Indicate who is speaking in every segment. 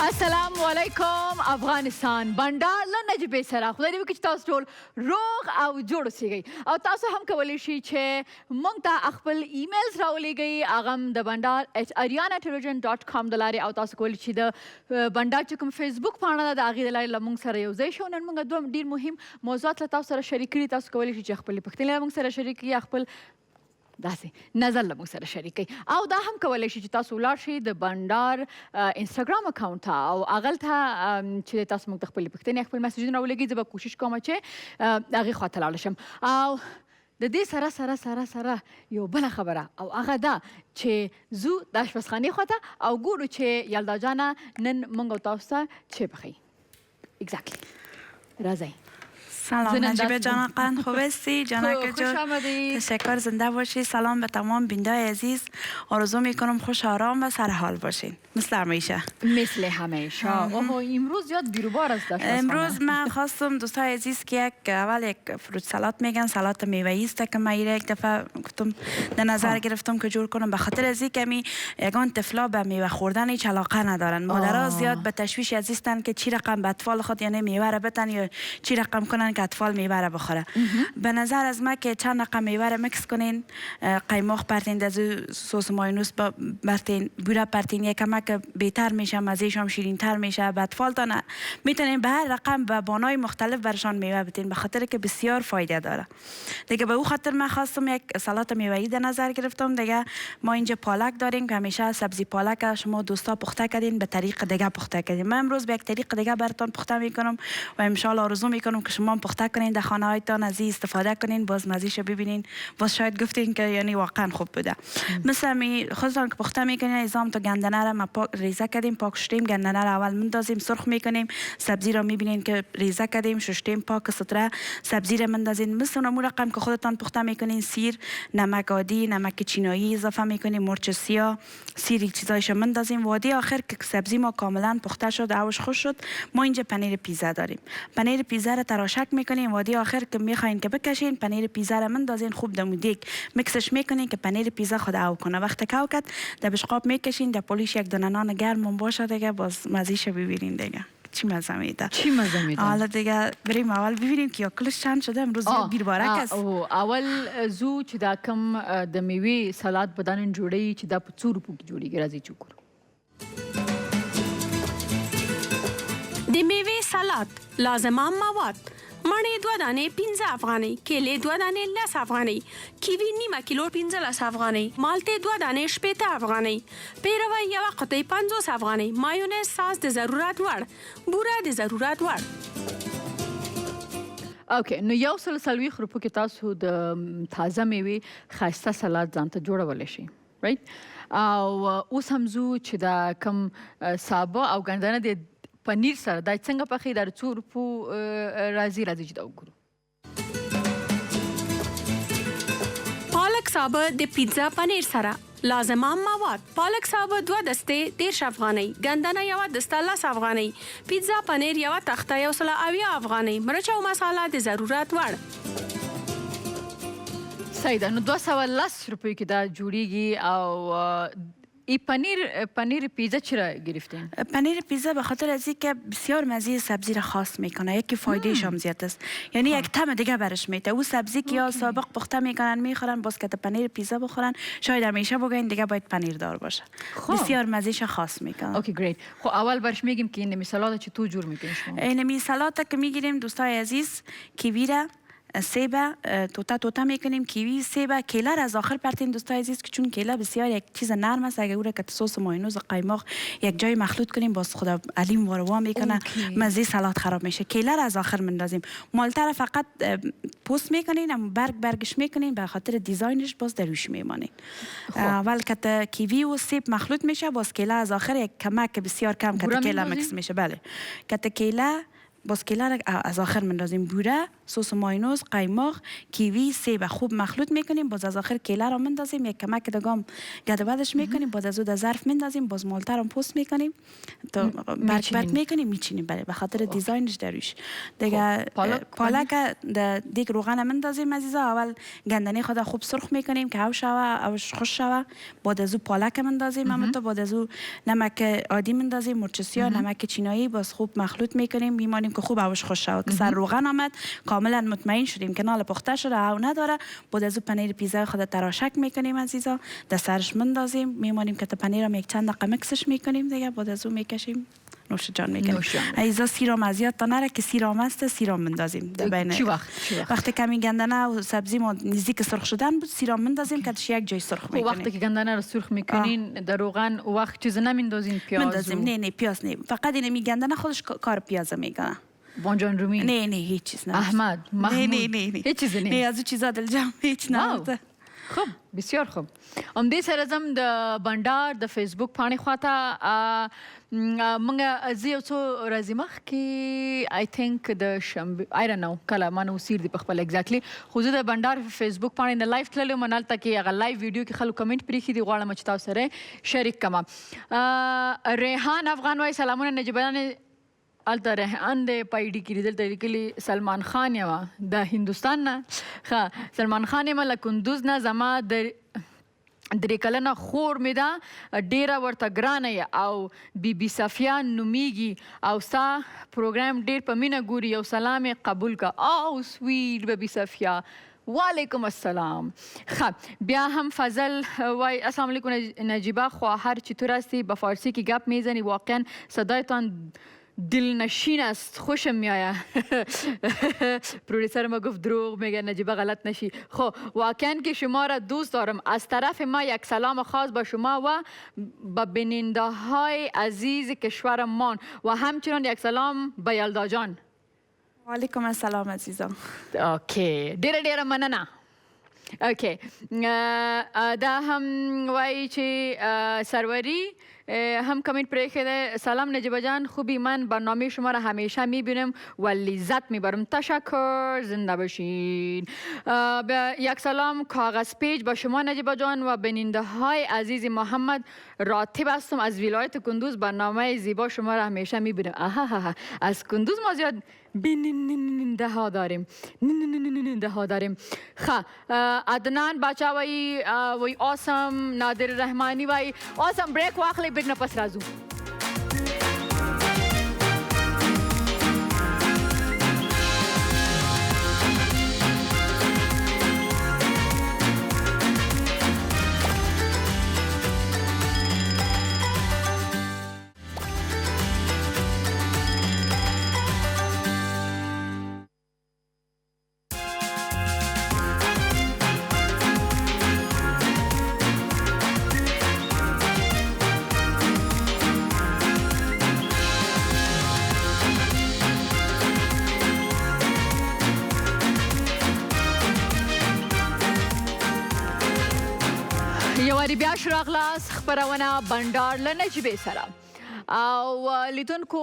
Speaker 1: السلام علیکم افغانستان بنډار له نجیبې سره خدای دې وکړي چې تاسو ټول روغ او جوړ اوسئ او تاسو هم کولی شئ چې موږ ته خپل ایمیلز راولېږئ هغه هم د bandar@ariana.com د لارې او تاسو کولی شئ د بنډار چې کوم فیسبوک پاڼه ده د هغې د لارې له موږ سره یو ځای شو نن موږ دوه ډېر مهم موضوعات له تاسو سره شریک کړي تاسو کولی شئ چې خپلې پوښتنې له موږ سره شریک کړي یا خپل داسې نظر له موږ سره شریک کړئ او دا هم کولی شي چې تاسو ولاړ شئ د بنډار انسټاګرام اکاونټ ته او هغلته چې تاسو موږ ته خپلې پوښتنې خپل میسیجونه راولېږئ زه به کوشش کوم چې هغې خواته لاړه شم او د دې سره یو بله خبره او هغه دا چې ځو د اشپزخانې خواته او ګورو چې یلدا جانه نن موږ او تاسو ته چی پخوي اگزکتلی راځئ
Speaker 2: سلام نجیبه جانا قند خوب هستی جانک جان تشکر زنده باشی سلام به تمام بیننده عزیز آرزو میکنم خوش آرام و سرحال باشین مثل همیشه
Speaker 1: امروز یاد بیروبار است
Speaker 2: امروز من خواستم دوستای عزیز که اول یک فروت سالات میگن سالات میوه‌ای است که من یک دفعه گفتم در نظر گرفتم که جور کنم به خاطر از اینکه می یگان طفلا به میوه خوردن هیچ علاقه ندارن مادرها زیاد به تشویش عزیزتن که چی رقم به اطفال خود یعنی میوه را بتن یا چی رقم کنن که اطفال میوه را بخوره به نظر از ما که چند رقم میوه را میکس کنین قیماق پرتین از سس مایونس برتین بوره پرتین یکم که بهتر میشه مزهش هم شیرین تر میشه به اطفال تا میتونین به هر رقم به بانای مختلف برشان میوه بتین به خاطر که بسیار فایده داره دیگه به او خاطر من خواستم یک سالات میوه‌ای در نظر گرفتم دیگه ما اینجا پالک داریم که همیشه سبزی پالک شما دوستا پخته کردین به طریق دیگه پخته کردین من امروز به یک طریق دیگه براتون پخته میکنم و ان شاء الله آرزو میکنم که شما پخته کنین در خانه هایتان از این استفاده کنین باز مزهش ببینین باز شاید گفتین که یعنی واقعا خوب بوده مثل می خودتان که پخته میکنین ایزام تو گندنه را ما ریزه کردیم پاک شدیم گندنه را اول مندازیم سرخ میکنیم سبزی را میبینین که ریزه کردیم ششتیم پاک ستره سبزی را مندازین مثل اون رقم که خودتان پخته میکنین سیر نمک عادی نمک چینایی اضافه میکنیم مرچ سیاه سیر چیزایش مندازیم وادی آخر که سبزی ما کاملا پخته شد آوش خوش شد ما اینجا پنیر پیزا داریم پنیر پیزا را تراشک میکنیم وادی آخر که میخواین که بکشین پنیر پیزا را مندازین خوب دم دیگ میکسش میکنین که پنیر پیزا خود او کنه وقتی که او کرد در بشقاب میکشین در پولیش یک دونه نان گرم باشه دیگه باز مزهش ببینین دیگه چی مزه میده حالا دیگه بریم اول ببینیم که کلش چند شده امروز بیربارک است
Speaker 1: اول زو چې دا کم د میوې سلاد بدن جوړی چې دا په 2 روپو کې جوړیږي راځي چې وګورو
Speaker 3: د میوې سلاد لازمه مواد مڼې 2 دانې 15 افغانۍ کیلې 2 دانې 10 افغانۍ کیوي نیمه کیلو 15 افغانۍ مالټې 2 دانې 18 افغانۍ پیروی یوه قطۍ 50 افغانۍ مایونیز ساس د ضرورت وړ بوره د ضرورت وړ
Speaker 1: اوکې نو یو سل څلوېښت روپو کې تاسو د تازه میوې ښایسته سلاد ځان ته جوړولی شئ رایټ او اوس هم ځو چې دا کم سابه او ګندنه د پنیر سره دا څنګه پخې دا 2 روپو راځي چې دا وګورو
Speaker 3: پالک سابه د پیتزا پنیر سره لازمه مواد پالک سابه 2 دستې 10 افغانۍ ګندنه یوه دسته 10 افغانۍ پیتزا پنیر یوه تخته 170 افغانۍ مرچ او مساله د ضرورت وړ
Speaker 1: صحیح ده نو 210 روپیو کې دا جوړیږي او ای پنیر پیزا چرا گرفتین؟
Speaker 2: پنیر پیزا به خاطر از اینکه بسیار مزه سبزی را خاص میکنه یکی فایدهش هم زیاد است یعنی یک طعم دیگه برش میده او سبزی که یا سابق پخته میکنن میخورن باز که پنیر پیزا بخورن شاید همیشه بگین دیگه باید پنیر دار باشه بسیار مزهش خاص میکنه
Speaker 1: اوکی گریت خب اول برش میگیم که این سالاد چطور جور میکنین شما
Speaker 2: این سالاد که میگیریم دوستای عزیز کیوی را سیب توتا میکنیم کیوی سیب کیله را از آخر پرتین دوستای عزیز که چون کیله بسیار یک چیز نرم است اگه او را که سس مایونز و قیماق یک جای مخلوط کنیم باز خدا علیم واروا میکنه مزه سالاد خراب میشه کیله را از آخر مندازیم مالته را فقط پوست میکنین اما برگش میکنین به خاطر دیزاینش باز در روش میمانین اول که کیوی و سیب مخلوط میشه باز کیله از آخر یک کمک بسیار کم که کیله مکس میشه بله که کیله باز کیله را از آخر میندازیم، بوره، سس ماینوز، قیماق، کیوی، سیب خوب مخلوط میکنیم. باز از آخر کیله را میندازیم، یک کمک دگام گدبدش میکنیم. باز از او در ظرف میندازیم، باز مالته را پست میکنیم تا برک میکنیم، میچینیم. برای به خاطر دیزاینش درویش دیگه. پالک دیگه روغن میندازیم عزیزا. اول گندنه خود خوب سرخ میکنیم که او شوه، اوش خوش شوه. بعد از او پالک میندازیم، اما بعد از او نمک عادی میندازیم، مرچ سیاه، نمک چینایی. باز خوب مخلوط میکنیم، میمانیم که خوب اوش خوش شود. که سر روغن آمد، کاملا مطمئن شدیم که نال پخته شده، او نداره. بعد از او پنیر پیزا خود تراشک میکنیم عزیزا، در سرش میندازیم، میمانیم که تا پنیر هم یک چند دقیقه میکسش میکنیم دیگه. بعد از او میکشیم، نوش جان میکنیم. عزیزا سیرام ازیاد تا نره که سیرام است، سیرام میندازیم.
Speaker 1: چی وقت؟
Speaker 2: وقتی کمی گندنه و سبزی ما نزدیک سرخ شدن بود، سیرام میندازیم که یک جای سرخ میکنیم.
Speaker 1: وقتی که گندنه رو سرخ میکنین در روغن، وقت چیز نمیندازین؟ پیاز
Speaker 2: میندازیم. نه پیاز نه، فقط این گندنه خودش کار پیاز میکنه.
Speaker 1: بانجان رومی؟
Speaker 2: نه هیچ چیز نه.
Speaker 1: احمد، محمود؟
Speaker 2: نه
Speaker 1: هیچ چیز نه.
Speaker 2: نه از او چیزا دل جمع هیچ نه.
Speaker 1: خب بسیار خوب. دې سره زم د بنډار د فیسبوک پاڼې خواته موږ زه یو څو ورځې مخکې آی تھنک د شنبې آی ډونټ نو کله ما نو سیر دی په خپل ایگزیکټلی، خو زه د بنډار فیسبوک پاڼې نه لایف تللی وم. هلته کې هغه لایف ویډیو کې خلکو کمنټ پرېښي دي، غواړم چې تاسو سره شریک کړم. ریحان افغان وایي سلامونه نجیبه. الته ریحان دی په آی ډي کې دلته لیکلي سلمان خان یمه د هندوستان نه. ښه سلمان خان یمه له کندوز نه. زما د 3 کلنه خور مې ده، ډیره ورته ګرانه او بی صفیه نومیږي او ستا پروګرام ډیر په مینه ګوري. یو سلام یې قبول که. او سویټ بی صفیه، وعلیکم السلام. بیا هم فضل وای السلام علیکم نجیبه، خواهر چطور هستی؟ به فارسی که گپ میزنی واقعا صدایتان دلنشین است، خوشم میآید. پرودیسر ما گفت دروغ میگه نجیبه غلط نشی. خب واقعا که شما را دوست دارم. از طرف ما یک سلام خاص به شما و به بیننده های عزیز کشورمان و همچنان یک سلام به یلدا جان.
Speaker 2: وعلیکم السلام عزیزم.
Speaker 1: اوکی ډیره مننه. اوکی دا هم وایي چې سروری هم کامنت پریخته ده. سلام نجیبه جان، خوبی؟ من برنامه شما را همیشه میبینم و لذت میبرم. تشکر، زنده باشین. یک سلام کاغذ پیج به شما نجیبه جان و بیننده های عزیز. محمد راتب هستم از ولایت کندوز، برنامه زیبا شما را همیشه میبینم. از کندوز ما زیاد بیننده ها داریم. عدنان باچا وی آسم. نادر رحمانی وی آسم. بریک واخلی، بریک نه پس رازو. یواری بیا شراغلاس خبرونه بنډار له نجیبې سره. او لیدونکو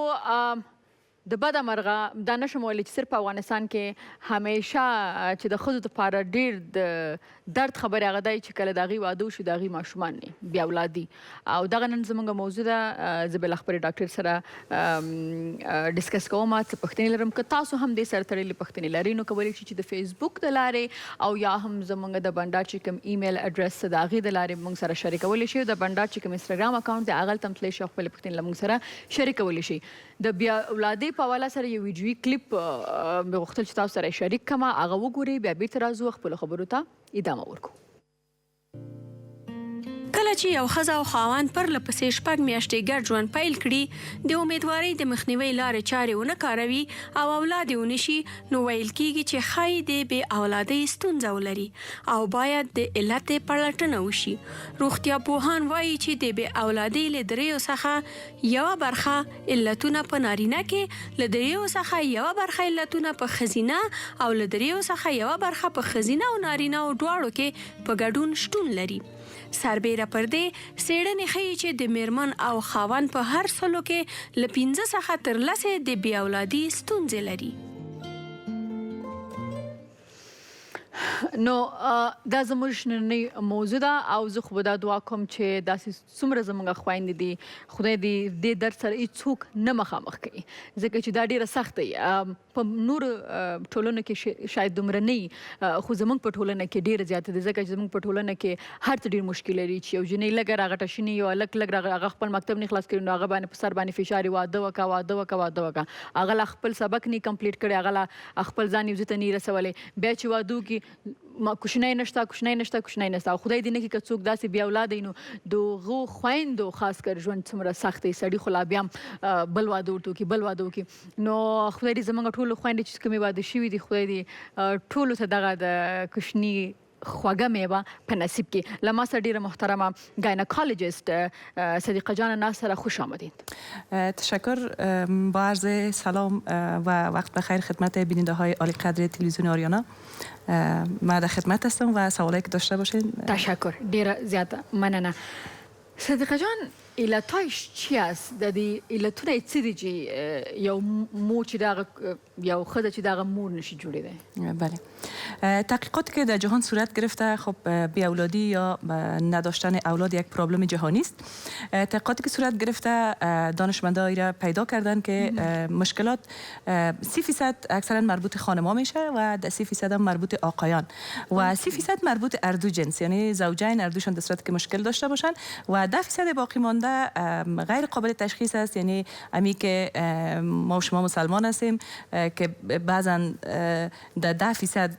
Speaker 1: د بده مرغه دا نشم ویلی چې صرف په افغانستان کې همیشه چې د ښځو دپاره ډېر د درد خبرې هغه دی چې کله د هغې واده وشي د هغې ماشومان نه بیا اولادي. او دغه نن زموږ موضوع ده. زه بله خبرې ډاکټر سره ډسکس کوم، څه پوښتنې لرم. که تاسو هم دې سره تړلې پوښتنې لرئ نو کولی شئ چې د فیسبوک د لارې او یا هم زموږ د بنډار چې کوم ایمیل اډرس د هغې د لارې موږ سره شریکولی شئ. د بنډار چې کوم انسټاګرام اکاونټ دی هغه ته هم تللی شئ او خپلې پوښتنې له موږ سره شریکولی شئ. د بیا اولادۍ په حواله سره یو ویډیوي کلیپ مې غوښتل چې تاسو سره شریک کړم، هغه وګورئ، بیا بیرته راځو خپلو خبرو ته ادامه ورکړو.
Speaker 3: کله چې یو ښځه او خاوند پرله پسې 6 میاشتې ګډ ژوند پیل کړي، د امیدوارۍ د مخنیوي لارې چارې ونه کاروي او اولاد یې ونه شي، نو ویل کېږي چې ښایي د بې اولادۍ ستونزه ولري او باید د علت پلټنه وشي. روغتیا پوهان وایي چې د بې اولادۍ له دریو څخه یوه برخه علتونه په نارینه کې، له دریو څخه یوه برخه علتونه په ښځینه او له دریو څخه یوه برخه په ښځینه او نارینه دواړو کې په ګډون شتون لري. سربیره پر دې څېړنې ښیي چې د میرمن او خاوند په هر سلو کې له 15 څخه تر 10 د بې اولادي ستونزې لري.
Speaker 1: نو دا زموږ نننۍ موضوع ده او زه خو به دا دعا کوم چې داسې څومره زموږ خویندې دي خدای دې دې درد سره هېڅوک نه مخامخ کوي ځکه چې دا ډېره سخت دی. په نورو ټولنو کې شاید دومره نه وي خو زموږ په ټولنه کې ډېره زیاته دی ځکه چې زموږ په ټولنه کې هر څه ډېر مشکل لري چې یو جنۍ لږه راغټه شینې یو هلک لږ هغه خپل مکتب نه خلاص کړي نو هغه باندې په سر باندې فشار وي واده وکړه هغه لا خپل سبق نه کمپلیټ کړی هغه لا خپل ځان یو ځای ته نه رسولی بیا چې واده وکړي کوچنی نشته او خدای دې نه کړي که څوک داسې بې اولاده وي نو د هغو خویندو خاص کر ژوند څومره سخت دی سړي خو لا بیا هم بل واده ورته وکړي نو خدای دې زموږ ټولو خویندې چې کومې واده شوي دي خدای دې ټولو ته دغه د کوچني خوږه میوه په نصیب کې. له ما سره ډیره محترمه گاینکولوژیست صدیقه جان ناصر خوش آمدید.
Speaker 4: تشکر. با عرض سلام و وقت بخیر خدمت بیننده های عالی قدر تلویزیون آریانا. ما در خدمت هستم و سوالی که داشته باشین.
Speaker 1: تشکر ډیره زیاته مننه. صدیقه جان علتایش چی است؟ د دې علتونه څه دي چې یو مور چې دغه یو ښځه چې دغه مور نشي جوړېدی؟
Speaker 4: بله. تحقیقاتی که در جهان صورت گرفته خب بی‌اولادی یا نداشتن اولاد یک پرابلم جهانی است. تحقیقاتی که صورت گرفته دانشمندان را پیدا کردن که مشکلات 30% اکثرا مربوط خانم‌ها میشه و 30% هم مربوط آقایان و 30% مربوط اردو جنس یعنی زوجین اردوشون در صورتی که مشکل داشته باشن و 10% باقی مانده غیر قابل تشخیص است یعنی امی که ما و شما مسلمان هستیم که بعضا در 10%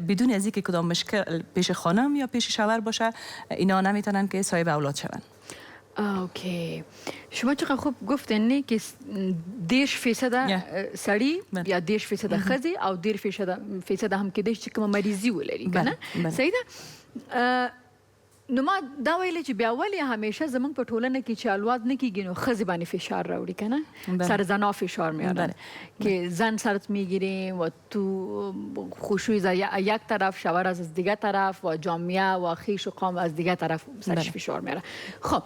Speaker 4: بدون از اینکه کدام مشکل پیش خانم یا پیش شوهر باشه اینا نمیتونن که صاحب اولاد شون.
Speaker 1: اوکی. شما چقدر خوب گفتین نه که 10% سړی یا 10% ښځې او 10% هم کېدای شي چې کومه مریضي ولري کنه صحیح ده. نو ما دا ویلې چې بیا ولې همیشه زموږ په ټولنه کې چې اولاد نه کېږي نو ښځې باندې فشار راوړي که نه سر زنها فشار میارن که زن سرت میگیریم و تو خوشویی یک طرف شوهر از دیگه طرف و جامعه و خویش و قوم از دیگه طرف سرش فشار میاره. خب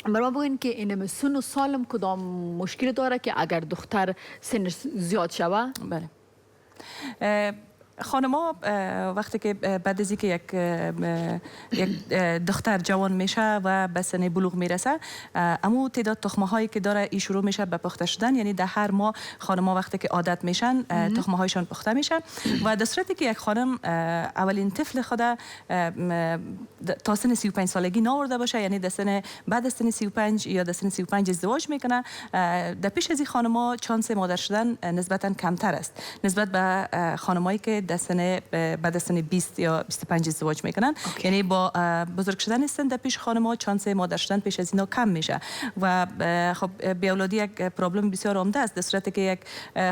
Speaker 1: برای ما بگوین که این سن و سالم کدام مشکل داره که اگر دختر سنش زیاد شوه؟
Speaker 4: بله. خانما وقتی که بعد از اینکه یک دختر جوان میشه و به سن بلوغ میرسه اما تعداد تخمه هایی که داره این شروع میشه به پخته شدن یعنی در هر ماه خانما وقتی که عادت میشن تخمه هایشان پخته میشه و در صورتی که یک خانم اولین طفل خود تا سن 35 سالگی ناورده باشه یعنی بعد از سن 35 یا در سن 35 ازدواج میکنه در پیش از این خانما چانس مادر شدن نسبتا کمتر است نسبت به خانمایی که بعد از سن 20 یا 25 ازدواج میکنن یعنی با بزرگ شدن سن در پیش خانم‌ها چانس مادر شدن پیش از اینا کم میشه و خب بی‌اولادی یک پرابلم بسیار عمده است در صورتی که یک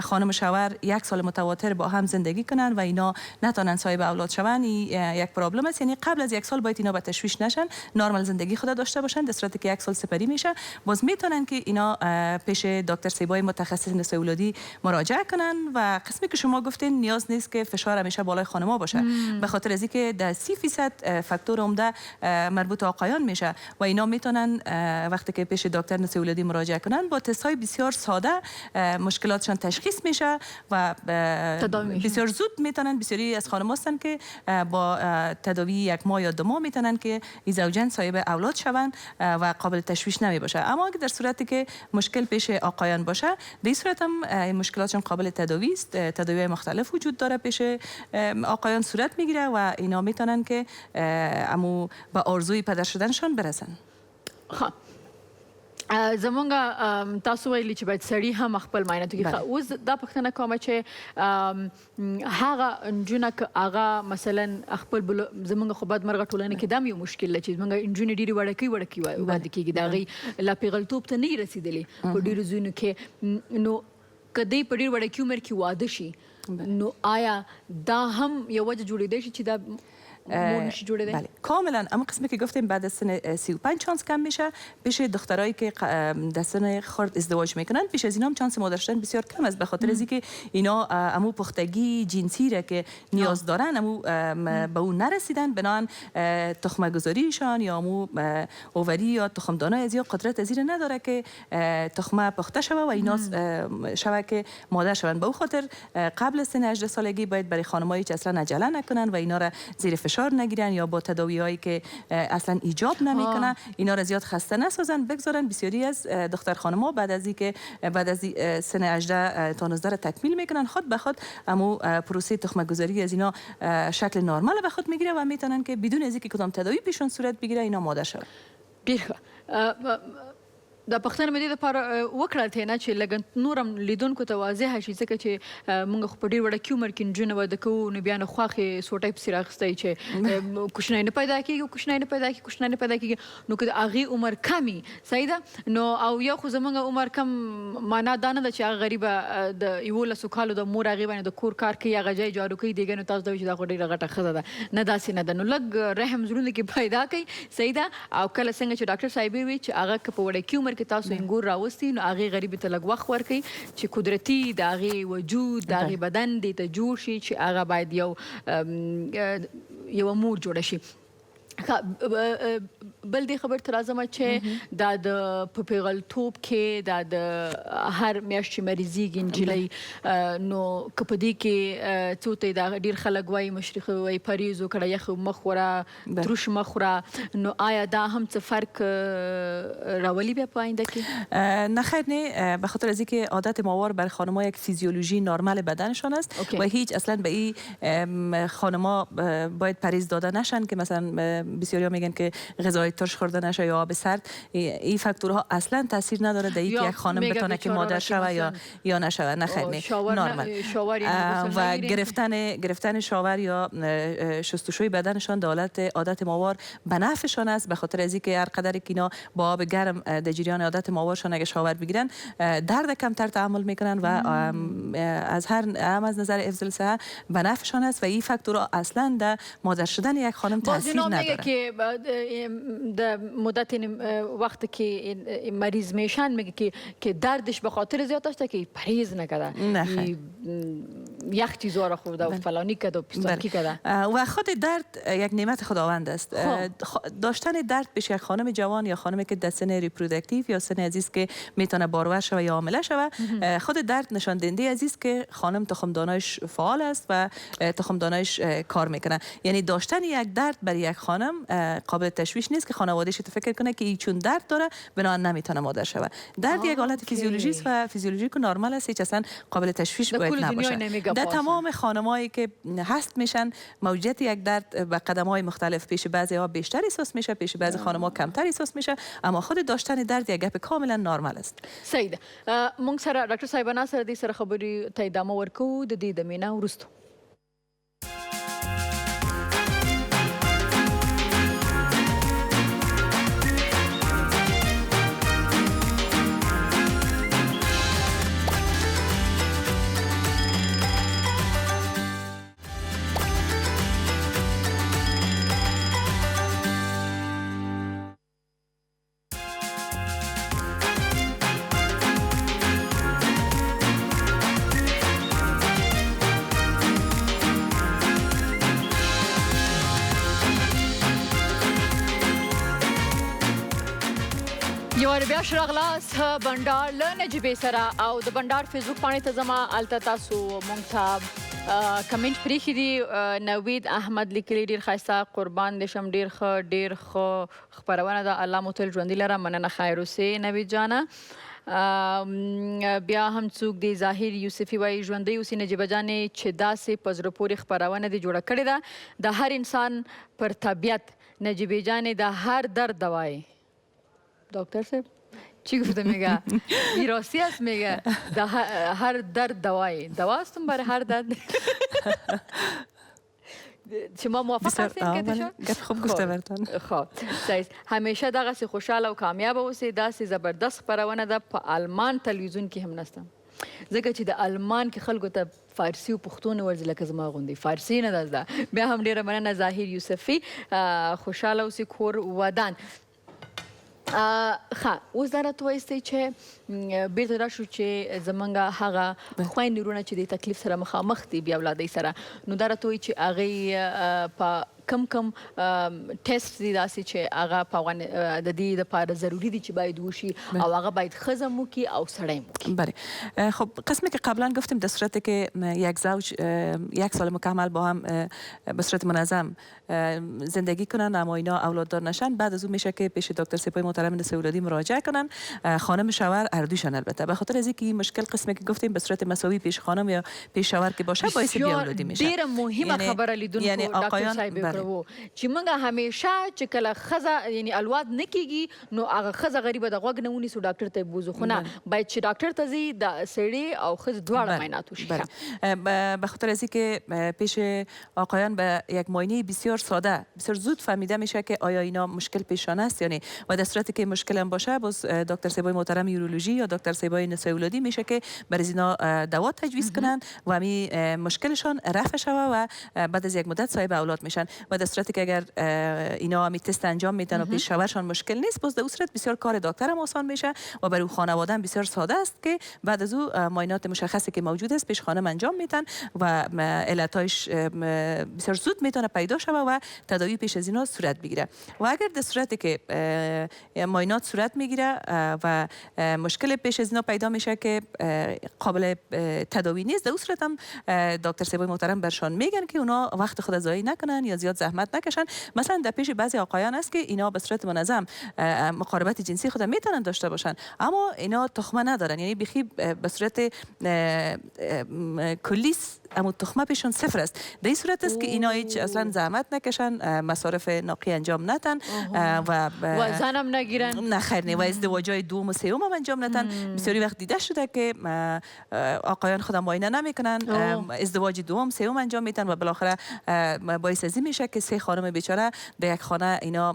Speaker 4: خانم شوهر 1 سال متواتر با هم زندگی کنن و اینا نتونن صاحب اولاد شون یک پرابلم است یعنی قبل از 1 سال باید اینا به تشویش نشن نرمال زندگی خود داشته باشن در صورتی که 1 سال سپری میشه باز میتونن که اینا پیش دکتر سیبای متخصص نساء اولادی مراجعه کنن و قسمی که شما گفتین نیاز نیست که فشار همیشه بالای خانم‌ها باشه به خاطر از اینکه در 30% فاکتور عمده مربوط آقایان میشه و اینا میتونن وقتی که پیش دکتر نساء اولادی مراجعه کنن با تست‌های بسیار ساده مشکلاتشان تشخیص میشه و بسیار زود میتونن بسیاری از خانم‌ها هستن که با تداوی 1 ماه یا 2 ماه میتونن که این زوجین صاحب اولاد شون و قابل تشویش نمی باشه اما اگه در صورتی که مشکل پیش آقایان باشه در این صورت هم مشکلاتشان قابل تداوی است تداوی مختلف وجود داره پیش آقایان صورت میگیره و اینا میتونن که امو به آرزوی پدر شدنشان برسن.
Speaker 1: خب زمونږ تاسو ویلي چې باید سړي هم خپل معاینات وکړي اوس دا پوښتنه کومه چې هغه نجونه که هغه مثلا خپل زمونږ خو بدمرغه ټولنه کې دا هم یو مشکل دی چې زمونږ نجونې ډېرې وړکۍ واده کېږي د هغې لا پیغلتوب ته نه رسېدلې په ډېرو ځایونو کې نو که دی په ډېر وړکي عمر کې واده شي نو آیا دا هم یو وجه جوړېدی شي چې دا مور نشی جوړیدی؟
Speaker 4: بله کاملا. اما قسمی که گفتیم بعد از سن 35 چانس کم میشه. پیش دخترایی که در سن خرد ازدواج میکنن پیش از اینا هم چانس مادر شدن بسیار کم است، به خاطر از اینکه اینا امو پختگی جنسی را که نیاز دارن امو به اون نرسیدن، بنان تخمه گذاریشان یا امو اووری یا تخمدانای از یا قدرت از این نداره که تخمه پخته شوه و اینا شوه که مادر شوند. به اون خاطر قبل از سن 18 سالگی باید برای خانمایی که اصلا عجله نکنن و اینا را زیر فشار نگیرن یا با تداوی‌هایی که اصلا ایجاب نمیکنه اینا را زیاد خسته نسازن، بگذارن. بسیاری از دختر خانم‌ها بعد از اینکه بعد از سن 18 تا 19 را تکمیل میکنن خود به خود امو پروسه تخمه گذاری از اینا شکل نرمال به خود میگیره و میتونن که بدون از اینکه کدام تداوی پیشون صورت بگیره اینا مادر شوند.
Speaker 1: ډېر ښه. د پښتنه مې دې لپاره وکړه ته نه چې لږ نورم لیدونکو ته واضحه شي، ځکه چې موږ خو په ډېر وړه عمر کې نجونې واده کوو نو بیا نو خواښې سوټی پسې راخیستی چې کوچنی نه پیدا کېږي کوچنی نه پیدا کېږي کوچنی نه پیدا کېږي، نو که د هغې عمر کم وي صحیح ده نو او یا خو زموږ عمر کم معنا دا نه ده چې هغه غریبه د 11 کالو د مور هغې باندې د کور کار کوي هغه ځای جارو کوي دیګه نو تاسو ته وایي چې دا خو ډېره غټه ښځه ده، نه داسې نه ده. نو لږ رحم زړونو کې پیدا کوي صحیح ده. او کله څنګه چې ډاکټر صاحبې وي چې هغه که په وړکي عمر کې تاسو انګور راوستي نو هغې غریبې ته لږ وخت ورکوي چې قدرتي د هغې وجود د هغې بدن دې ته جوړ شي چې هغه باید یوه مور جوړه شي. بل دې خبر ته راځم چې دا د په پیغلتوب کې دا د هر میاشت چې مریضېږي نجلۍ نو که په دې کې څو ته دا ډېر خلک وایي مشرقي وایي پرهیز وکړه یخ مه خوره تروش مه خوره، نو آیا دا هم څه فرق راولي بیا په آینده کې؟
Speaker 4: نه خیر نه، به خاطر از اینکه عادت ماهوار برای خانم‌ها یک فیزیولوژی نرمال بدنشان است و هیچ اصلا به این خانم‌ها باید پرهیز داده نشن که مثلا بسیاری میگن که غذای ترش خورده نشه یا آب سرد. این فاکتورها اصلا تاثیر نداره در اینکه یک خانم بتونه که مادر شوه یا نشوه. نه خیر نه، نرمال. و گرفتن شاور یا شستشوی بدنشان در حالت عادت ماهوار به نفعشان است، به خاطر از اینکه هر قدر که اینا با آب گرم در جریان عادت ماهوارشان اگه شاور بگیرن درد کمتر تحمل میکنن و هم از نظر حفظ الصحه به نفعشان است و این فاکتورها اصلا در مادر شدن یک خانم تاثیر نداره.
Speaker 1: که در مدت وقت که مریض میشن میگه که دردش به خاطر زیاد داشته که پرهیز نکرده یک چیزا را خورده و فلانی کرده و پیستانکی کرده
Speaker 4: و خود درد یک نعمت خداوند است. داشتن درد پیش یک خانم جوان یا خانمی که در سن ریپرودکتیو یا سن عزیز که میتونه بارور شوه یا حامله شوه، خود درد نشان دهنده عزیز که خانم تخمدانایش فعال است و تخمدانایش کار میکنه. یعنی داشتن یک درد برای یک خانم قابل تشویش نیست که خانواده‌اش فکر کنه که چون درد داره بنابراین نمیتونه مادر شوه. درد یک حالت فیزیولوژی است و فیزیولوژیک و نرمال است، هیچ اصلا قابل تشویش باید نباشه. در تمام خانمایی که هست میشن موجودیت یک درد به قدم‌های مختلف پیش بعضی‌ها بیشتر احساس میشه، پیش بعضی خانم‌ها کمتر احساس میشه، اما خود داشتن درد یک گپ کاملا نرمال است.
Speaker 1: صحیح ده. مونږ سره ډاکټر صاحبانه سره دې سره خبرې ته ادامه ورکوو د دې د مینا وروسته. یوار بیا شراغلاس بنډار له نجیبې سره او د بنډار فیسبوک پاڼې ته ځمه هلته تاسو مونږ ته کمنټ پرېښي دي. نوید احمد لیکلي ډېر ښایسته قربان دې شم ډېر ښه خپرونه ده الله مو تل ژوندي لره مننه خیر اوسې نوید جانه. بیا هم څوک دی ظاهر یوسفي وایي ژوندی اوسې نجیبه جانې چې داسې په زړه پورې خپرونه دې جوړه کړې ده د هر انسان پر طبیعت نجیبه جانې د هر درد دوای. دکتر صاحب چی گفته میگه؟ راستی است میگه هر درد دوای دواستم برای هر درد. شما موافق هستین که تشو؟
Speaker 4: خوب گفته برتان.
Speaker 1: خب سایز همیشه دغه خوشحاله و کامیاب اوسئ. داسې زبردست خپرونه ده په آلمان تلویزیون کې هم نستم ځکه چې د آلمان کې خلکو ته فارسی او پښتو نه ورځي لکه زما غوندې فارسی نه ده زده. بیا هم ډېره مننه ظاهر یوسفي. خوشحاله اوسې کور ودان. اوس دا راته وایستئ چې بېرته راشو چې زمونږ هغه خویندې وروڼه چې د تکلیف سره مخامخ دي بیا اولادۍ سره، نو دا راته وایي چې هغوی په کم ټیسټ دي داسې چې هغه په د دې دپاره ضروري دي چې باید وشي او هغه باید ښځه هم وکړي او سړی هم وکړي.
Speaker 4: بله خب قسمی که قبلا گفتیم در صورتی که یک زوج 1 سال مکمل با هم به صورت منظم زندگی کنن اما اینا اولاددار نشن، بعد از اون میشه که پیش دکتر سپاه محترم نسای اولادی مراجعه کنن، خانم شوهر اردوشان. البته به خاطر از اینکه این مشکل قسمی که گفتیم به صورت مساوی پیش خانم یا پیش شوهر که باشه باعث بی اولادی میشه.
Speaker 1: ډیره مهمه خبره لیدونکو ډاکټر صاحب وکړو چې موږ همیشه چې کله ښځه یعنی الواد نه کیږي نو هغه ښځه غریبه د غوږ نه ونیسو ډاکټر ته بوزو، خو نه باید چې ډاکټر ته ځي د سړي او ښځې دواړه معاینات وشي.
Speaker 4: به خاطر از اینکه پیش آقایان به یک معاینه بسیار ساده بسیار زود فهمیده میشه که آیا اینا مشکل پیشانه است یا نه، و در صورتی که مشکل هم باشه باز دکتر سپاه محترم یورولوژی یا دکتر سپاه نسای اولادی میشه که برای اینا دوا تجویز کنن و همین مشکلشان رفع شوه و بعد از یک مدت صاحب اولاد میشن. و در صورتی که اگر اینا همین تست انجام میدن و پیش شوهرشان مشکل نیست، باز در اون صورت بسیار کار دکتر هم آسان میشه و برای خانواده هم بسیار ساده است که بعد از او معاینات مشخصی که موجود است پیش خانم انجام میدن و علتایش بسیار زود میتونه پیدا شوه و تداوی پیش از اینا صورت بگیره. و اگر در صورتی که معاینات صورت میگیره و مشکل پیش از اینا پیدا میشه که قابل تداوی نیست، در اون صورت هم دکتر سپاه محترم برشان میگن که اونا وقت خود ضایع نکنن یا زیاد زحمت نکشن. مثلا در پیش بعضی آقایان است که اینا به صورت منظم مقاربت جنسی خود میتونن داشته باشن اما اینا تخمه ندارن، یعنی بخی به صورت کلی اما تخمه پیشون صفر است. در این صورت است که اینا هیچ اصلا زحمت نکشن، مصارف ناقی انجام ندن و
Speaker 1: زنم نگیرن،
Speaker 4: نه خیر نه، و ازدواجای دوم و سوم هم انجام ندن. بسیاری وقت دیده شده که آقایان خودم معاینه نمیکنن، ازدواج دوم سوم انجام میدن و بالاخره باعث از این میشه که 3 خانم بیچاره در یک خانه اینا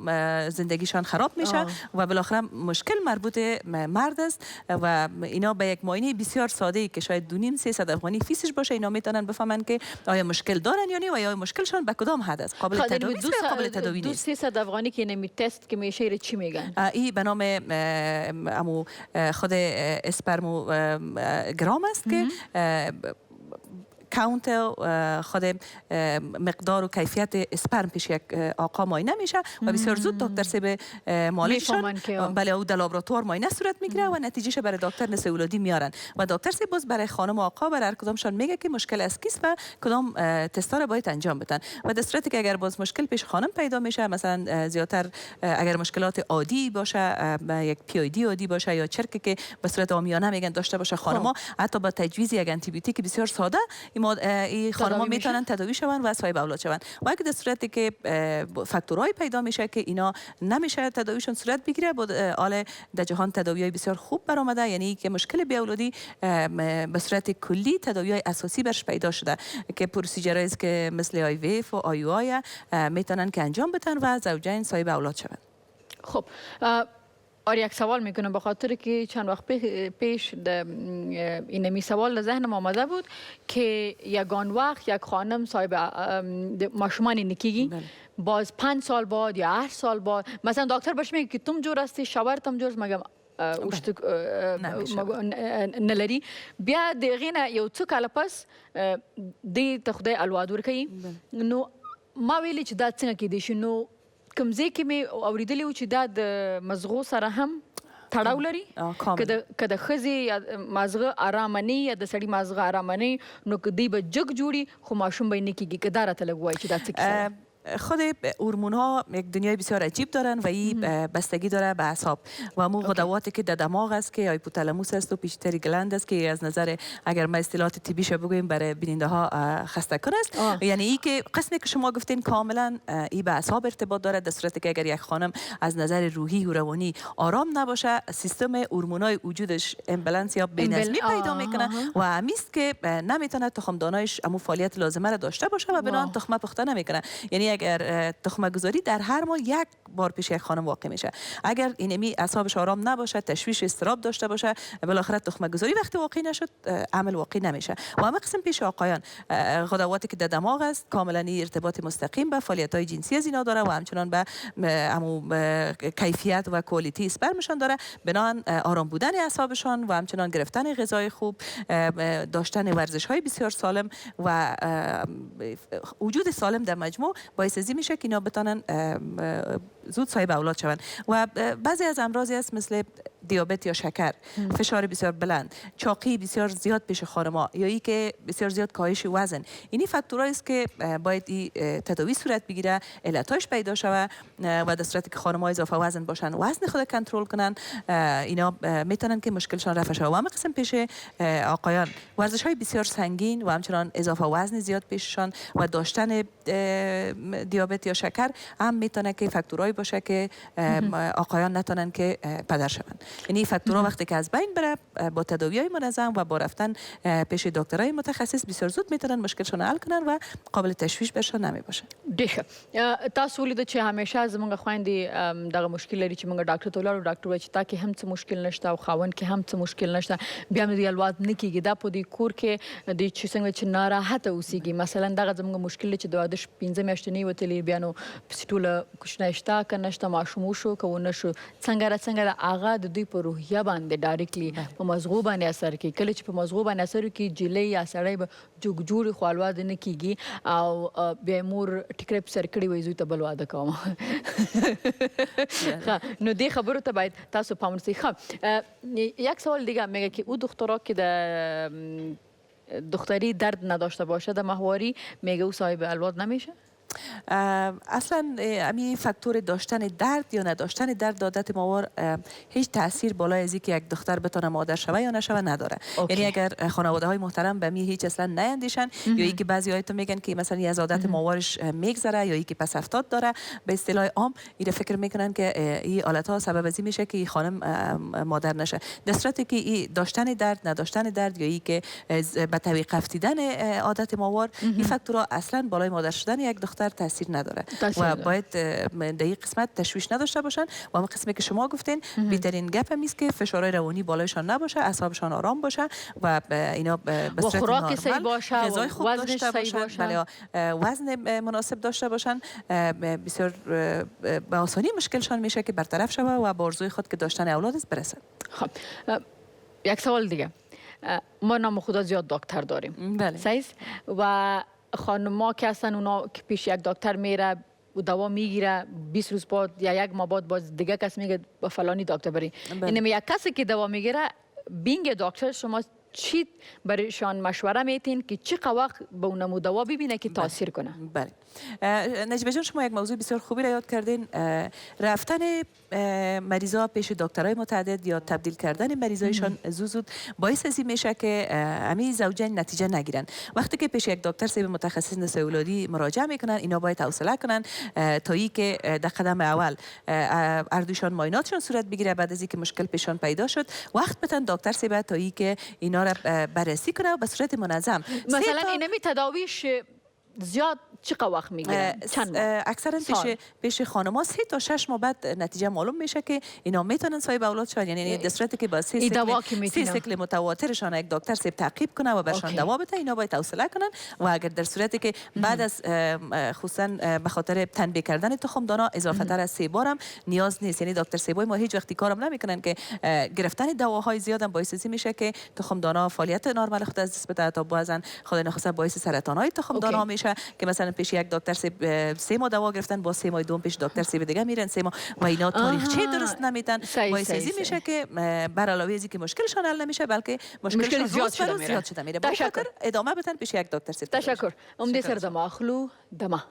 Speaker 4: زندگیشان خراب میشه و بالاخره مشکل مربوط مرد است و اینا به یک معاینه بسیار ساده ای که شاید 2.5-300 افغانی فیسش باشه اینا میتونن بفهمن که آیا مشکل دارن یا نه و یا مشکلشان به کدام حد است، قابل تداوی است یا قابل تداوی نیست.
Speaker 1: 200 افغانی که نمی تست که میشه چی میگن؟ این
Speaker 4: به نام امو خود اسپرمو گرام است که کاونت خود مقدار و کیفیت اسپرم پیش یک آقا معاینه میشه و بسیار زود دکتر سب مالکشان بله او در لابراتوار معاینه صورت میگیره و نتیجهش برای دکتر نسای اولادی میارن و دکتر سب باز برای خانم و آقا برای هر کدامشان میگه که مشکل از کیست و کدام تستا رو باید انجام بدن. و در صورتی که اگر باز مشکل پیش خانم پیدا میشه، مثلا زیادتر اگر مشکلات عادی باشه، یک پی آی دی عادی باشه یا چرکی که به صورت عامیانه میگن داشته باشه خانم‌ها، حتی با تجویز یک آنتی بیوتیک بسیار ساده این خانم‌ها میتونن تداوی شون و صاحب اولاد شون. و اگه در صورتی که فاکتورهای پیدا میشه که اینا نمیشه تداویشون صورت بگیره، بود حال در جهان تداوی‌های بسیار خوب برآمده، یعنی که مشکل بی اولادی به صورت کلی تداوی‌های اساسی برش پیدا شده که پروسیجرایی است که مثل آی وی اف و آی آی میتونن که انجام بدن و زوجین صاحب اولاد شون.
Speaker 1: خب یک سوال میکنم به خاطر که چند وقت پیش اینمی سوال ذهنم آمده بود که یگان وقت یک خانم صاحب ماشومانی نکیگی باز 5 سال بعد یا 8 سال بعد مثلا دکتر بهش میگه که تم جور هستی شوهر تم جور مگم نلری بیا دغه نه یو څه کاله پس د خدای الواد ورکي نو ما ویل چې دا څنګه کېدی شي نو کوم ځای کې مې اورېدلی و چې دا د مزغو سره هم تړاو لري که د ښځې یا مازغه ارامه نه یا د سړي مازغه ارامه نه نو که دوی به جګ جوړي خو ماشوم به یې نه کېږي که دا راته لږ وایي چې دا څه کیسه
Speaker 4: خود هورمون ها یک دنیای بسیار عجیب دارن و این بستگی داره به اعصاب و مو غدواتی که در دماغ است که هایپوتالاموس است و پیشتری گلند است که از نظر اگر ما اصطلاحات طبیش بگوییم برای بیننده ها خسته کن است. یعنی این که قسمی که شما گفتین کاملا این به اعصاب ارتباط داره، در صورتی که اگر یک خانم از نظر روحی و روانی آرام نباشه، سیستم هورمونای وجودش امبالانس یا بی‌نظمی پیدا میکنه و همیست که نمیتونه تخم دانایش امو فعالیت لازمه را داشته باشه و بنابراین تخمه پخته نمیکنه. یعنی اگر تخمه گذاری در هر ماه یک بار پیش یک خانم واقع میشه. اگر اینمی اعصابش آرام نباشه، تشویش اضطراب داشته باشه، بالاخره تخمه گذاری وقتی واقع نشد عمل واقع نمیشه. و همه قسم پیش آقایان غدواتی که در دماغ است کاملا ارتباط مستقیم به فعالیت‌های جنسی از اینا داره و همچنان به کیفیت و کوالیتی اسپرمشان داره. بنابراین آرام بودن اعصابشان و همچنان گرفتن غذای خوب، داشتن ورزش‌های بسیار سالم و وجود سالم در مجموع باعث ازی میشه که اینا بتونن زود صاحب اولاد شوند. و بعضی از امراضی است مثل دیابت یا شکر، فشار بسیار بلند، چاقی بسیار زیاد پیش خانم‌ها یا ای که بسیار زیاد کاهش وزن، اینی فاکتورایی است که باید تداوی صورت بگیره، علتاش پیدا شوه و در صورتی که خانم‌ها اضافه وزن باشن وزن خود کنترل کنن، اینا میتونن که مشکلشان رفع شوه. و همه قسم پیش آقایان ورزش‌های بسیار سنگین و همچنان اضافه وزن زیاد پیششان و داشتن دیابت یا شکر هم میتونه که فاکتورایی باشه که آقایان نتونن که پدر شوند. یعنی فاکتورها وقتی که از بین بره با تداوی‌های منظم و با رفتن پیش دکترای متخصص بسیار زود میتونن مشکلشون حل کنن و قابل تشویش برشون نمیباشه.
Speaker 1: دیگه تاسو ولید چې همیشه زمونږ خويندې دغه مشکل لري چې مونږ ډاکټر ته ولاړو، ډاکټر وایي چې تا کې هم څه مشکل نشته او خاوند کې هم څه مشکل نشته، بیا مې د الواد نه کیږي دا په دې کور کې د چې څنګه چې ناراحته اوسېږي. مثلا دغه زمونږ مشکل چې د واده 15 میاشتې نه وتلې بیا نو پسې ټوله کوچنی شته که نشته، ماشوم وشو که ونه شو، څنګه د هغه د دوی په روحیه باندې ډایرکټلی په مزغو باندې اثر کوي. کله چې په مزغو باندې اثر وکړي جیلۍ یا سړی به جوګ جوړي خو الواد نه کیږي او بیا مور ټیکری په سر کړي وایي زوی ته بل واده کوم. نو دې خبرو ته باید تاسو پام وکړئ. یک سوال دیگه میگه که او دخترها که دختری درد نداشته باشه در ماهواری میگه او صاحب اولاد نمیشه؟
Speaker 4: اصلا امی فاکتور داشتن درد یا نداشتن درد عادت ماهوار هیچ تاثیر بالای از اینکه یک دختر بتونه مادر شوه یا نشوه نداره. یعنی اگر خانواده های محترم به می هیچ اصلا نیندیشن یا اینکه بعضی هایتون میگن که مثلا از عادت ماهوارش میگذره یا اینکه پس افتاد داره، به اصطلاح عام این فکر میکنن که این حالت ها سبب ازی میشه که خانم مادر نشه. در صورتی که این داشتن درد نداشتن درد یا اینکه به توقف افتیدن عادت ماهوار این فاکتورها اصلا بالای مادر شدن یک دختر تاثیر نداره و باید در این قسمت تشویش نداشته باشن. و همون قسمی که شما گفتین بهترین گپ هم است که فشارهای روانی بالایشان نباشه، اعصابشان آرام باشه و اینا به صورت نرمال غذای خوب داشته باشن، بله وزن مناسب داشته باشن، بسیار به آسانی مشکلشان میشه که برطرف شوه و به آرزوی خود که داشتن اولاد است برسن.
Speaker 1: خب یک سوال دیگه، ما نام خدا زیاد دکتر داریم،
Speaker 4: بله
Speaker 1: صحیح؟ و خانم‌ها که هستن اونا که پیش یک دکتر میره و دوا میگیره 20 روز بعد یا یک ماه بعد باز دیگه کس میگه با فلانی دکتر بری. اینم یک کسی که دوا میگیره بینگ دکتر شما چی برایشان مشوره میتین که چقدر وقت به اون دوا ببینه که تاثیر کنه؟
Speaker 4: بله نجیبه جان شما یک موضوع بسیار خوبی را یاد کردین. رفتن مریضا پیش دکترای متعدد یا تبدیل کردن مریضایشان زود باعث ازی میشه که همین زوجین نتیجه نگیرن. وقتی که پیش یک دکتر سیب متخصص نسل اولادی مراجعه میکنن اینا باید حوصله کنن تا ای که در قدم اول اردوشان معایناتشون صورت بگیره، بعد از اینکه مشکل پیشان پیدا شد وقت بدن دکتر سیب تا ای که اینا را بررسی کنه و به صورت منظم.
Speaker 1: مثلا اینمی تداویش زیاد چقدر وقت میگیره؟ چند ماه؟
Speaker 4: اکثرا پیش خانم‌ها 3 تا 6 ماه بعد نتیجه معلوم میشه که اینا میتونن صاحب اولاد شون. یعنی در صورتی که با 3 سیکل متواترشان یک دکتر سیب تعقیب کنه و برشان دوا بده، اینا باید حوصله کنن. و اگر در صورتی که بعد از خصوصا به خاطر تنبیه کردن تخم دانا اضافه تر از 3 بار هم نیاز نیست. یعنی دکتر سیبای ما هیچ وقتی کارم نمیکنن که گرفتن دواهای زیاد هم باعث میشه که تخم دانا فعالیت نرمال خود از دست بده، تا بعضن خود نخست باعث سرطان‌های تخم دانا میشه که مثلا پیش یک دکتر سیب 3 ماه دوا گرفتن، با 3 ماه دوم پیش دکتر سیب دیگه میرن 3 ماه و اینا تاریخچه درست نمیدن، باعث میشه که بر علاوه از اینکه مشکلشان حل نمیشه بلکه مشکلشان زیاد شده میره.
Speaker 1: تشکر.
Speaker 4: ادامه بدن پیش یک دکتر سیب.
Speaker 1: تشکر. ام دې سره د ماخلو دمه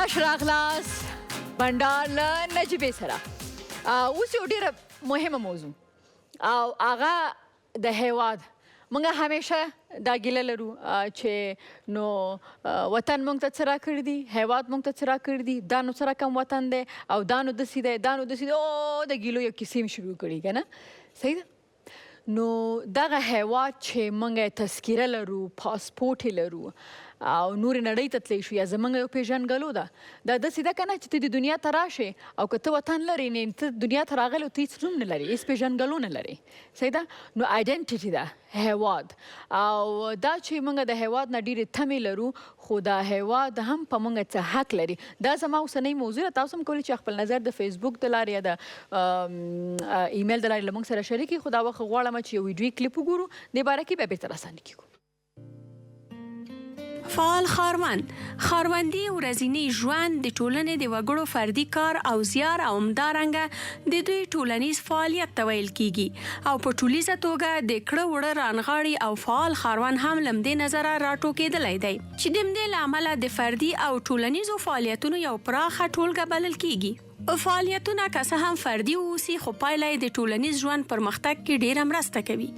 Speaker 1: راش راغلاست بنډار له نجیبې سره. اوس یو ډېره مهمه موضوع او هغه د هیواد. موږ همیشه دا ګیله لرو چې نو وطن موږ ته څه راکړي دي، هیواد موږ ته څه راکړي دي، دا نو څه رقم وطن دی او دا نو داسې دی، دا نو داسې دی. او د ګیلو یو کیسې مې شروع کړي که نه. صحیح ده. نو دغه هیواد چې موږ یې تذکیره لرو، پاسپورټ یې لرو او نورې نړۍ ته تللی شو، یا زموږ یو پېژنګلو ده. دا داسې ده که نه چې ته د دنیا ته راشې او که ته وطن لرې نه ته دنیا ته راغلی او ته هېڅ نوم نه لرې، هېڅ پېژنګلو نه لرې. صحیح ده. نو آیډنټټي ده هیواد. او دا چې موږ د هیواد نه ډېرې تمې لرو خو دا هیواد هم په موږ څه حق لري. دا زما اوسنۍ موضوع ده. تاسو هم کولی چې خپل نظر د فیسبوک د لارې یا د ایمیل د لارې له موږ سره شریک کړي. خو دا وخت غواړم چې یو ویډیو کلیپ وګورو، دې باره کې بیا بېرته راسره کېږو.
Speaker 3: فعال ښاروند ښاروندي ورځنی ژوند د ټولنې د وګړو فردي کار او زیار او همدارنګه د دوی ټولنیز فعالیت ته ویل کیږي او په ټولیزه توګه د کړه وړه رانغاړي او فعال ښاروند هم له همدې نظره راټوکېدلی دی چې د همدې له امله د فردي او ټولنیزو فعالیتونو یو پراخه ټولګه بلل کیږي. فعالیتونه که څه هم فردي واوسي خو پایله یې د ټولنیز ژوند پرمختګ کې ډېره مرسته کوي.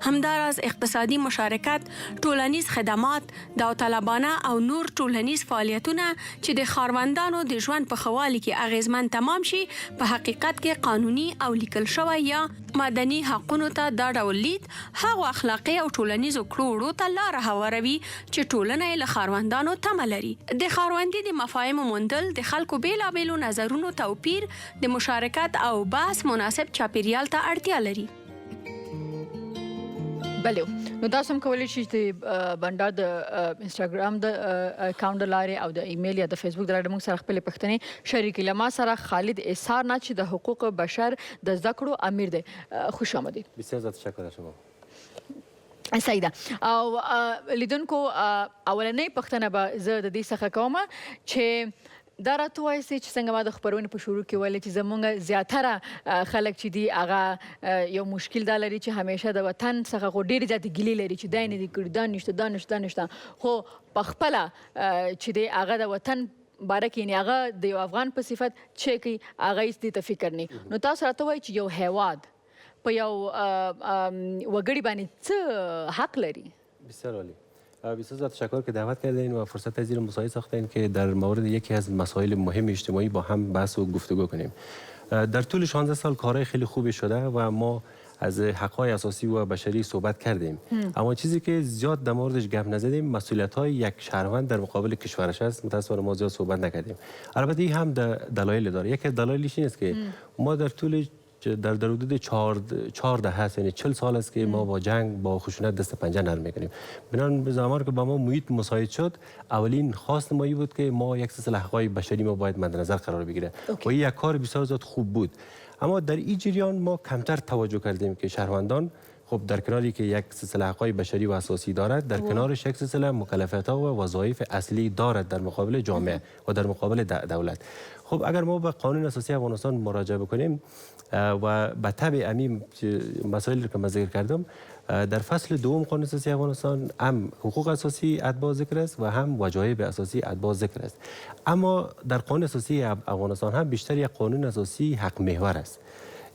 Speaker 3: همداراز اقتصادي مشارکت، ټولنیز خدمات، داوطلبانه او نور ټولنیز فعالیتونه چې د ښاروندانو د ژوند په ښه والي کې اغیزمن تمام شي په حقیقت کې قانوني او لیکل شوی یا مدني حقونو ته دا ډول لید هغو اخلاقي او ټولنیزو کړو وړو ته لاره هواروي چې ټولنه یې له ښاروندانو تمه لري. د ښاروندي د مفاهیمو موندل د خلکو بېلابېلو نظرونو توپیر، د مشارکت او بحث مناسب چاپیریال ته اړتیا لري.
Speaker 1: بله، نو تاسو هم کولی شئ چې د بنډار د انسټاګرام د اکاونټ د لارې او د ایمیل یا د فیسبوک د لارې موږ سره خپلې پوښتنې شریکې. له ما سره خالد احسار نه چې د حقوق بشر د زده کړو امیر دی. خوش آمدید.
Speaker 5: بسیار زیاد تشکر از شما.
Speaker 1: صحیح ده. او لیدونکو اولنۍ پوښتنه به زه د دې څخه کوم چې دا راته وایاستې چې څنګه ما د خپرونې په شروع کې ویلې چې زموږ زیاتره خلک چې دي هغه یو مشکل دا لري چې همیشه د وطن څخه خو ډېرې زیاتې ګیلې لري چې دا یې نه دي کړي، دا نشته، دا نشته، دا نشته. خو پخپله چې دی هغه د وطن باره کې یعنې هغه د یو افغان په صفت چې کوي هغه هېڅ دې ته فکر نه. نو تاسو راته وایئ چې یو هیواد په یو وګړي باندې څه حق لري؟
Speaker 5: بسیار عالی. بسیار زیاد تشکر که دعوت کردین و فرصت زیر مصاحبه ساختین که در مورد یکی از مسائل مهم اجتماعی با هم بحث و گفتگو کنیم. در طول 16 سال کارهای خیلی خوبی شده و ما از حقهای اساسی و بشری صحبت کردیم. اما چیزی که زیاد در موردش گپ نزدیم مسئولیت‌های یک شهروند در مقابل کشورش است. متأسفانه ما زیاد صحبت نکردیم. البته این هم دلایل داره. یکی از دلایلش این است که ما در طول در حدود 14 هست، یعنی 40 سال است که ما با جنگ با خشونت دست پنجه نرم میکنیم. بنابراین به زمانی که با ما محیط مساعد شد اولین خواست ما بود که ما یک سلسله حقوق بشری ما باید مد نظر قرار بگیره و این یک کار بسیار زیاد خوب بود. اما در این جریان ما کمتر توجه کردیم که شهروندان خب در کناری که یک سلسله حقوق بشری و اساسی دارد در کنارش یک سلسله مکلفیت‌ها و وظایف اصلی دارد در مقابل جامعه و در مقابل دولت. خب اگر ما به قانون اساسی افغانستان مراجعه بکنیم و به تبع همین مسائلی که من ذکر کردم در فصل دوم قانون اساسی افغانستان هم حقوق اساسی ادبا ذکر است و هم وظایف اساسی ادبا ذکر است. اما در قانون اساسی افغانستان هم بیشتر یک قانون اساسی حق محور است.